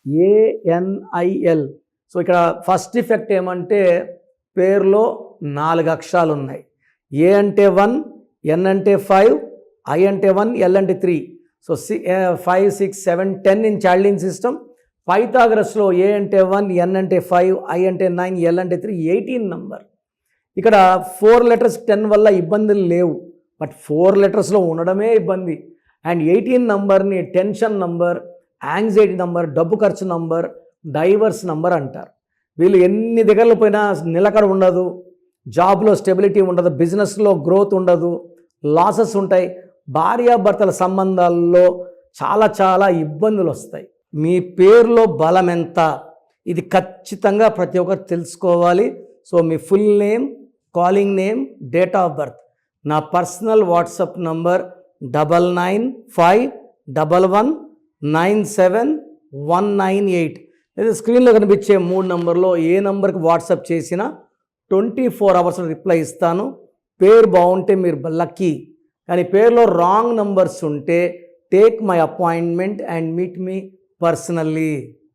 ANIL. So ఇక్కడ first effect ఏమంటే పేరులో 4 అక్షరాలు ఉన్నాయి. A అంటే 1, N అంటే 5, I అంటే 1, L అంటే 3. So 5, 6, 7, 10 in child system. పైథాగరస్లో A అంటే 1, N అంటే 5, I అంటే 9, L అంటే 3, 18 నంబర్. ఇక్కడ 4 letters 10 వల్ల ఇబ్బందులు లేవు, బట్ 4 letters ఉండడమే ఇబ్బంది. అండ్ 18 నంబర్ని టెన్షన్ నంబర్, యాంగ్జైటీ నంబర్, డబ్బు ఖర్చు నంబర్, డైవర్స్ నంబర్ అంటారు. వీళ్ళు ఎన్ని దగ్గరలో పోయినా నిలకడ ఉండదు, జాబ్లో స్టెబిలిటీ ఉండదు, బిజినెస్లో గ్రోత్ ఉండదు, లాసెస్ ఉంటాయి, భార్యాభర్తల సంబంధాల్లో చాలా చాలా ఇబ్బందులు వస్తాయి. మీ పేరులో బలం ఎంత, ఇది ఖచ్చితంగా ప్రతి ఒక్కరు తెలుసుకోవాలి. So me full name, calling name, date of birth, నా పర్సనల్ వాట్సాప్ నంబర్ 9951119719 లేదా స్క్రీన్లో కనిపించే 3 నంబర్లో ఏ నంబర్కి వాట్సాప్ చేసినా 24 hours రిప్లై ఇస్తాను. పేరు బాగుంటే మీరు లక్కీ, కానీ పేరులో రాంగ్ నంబర్స్ ఉంటే take my appointment and meet me personally.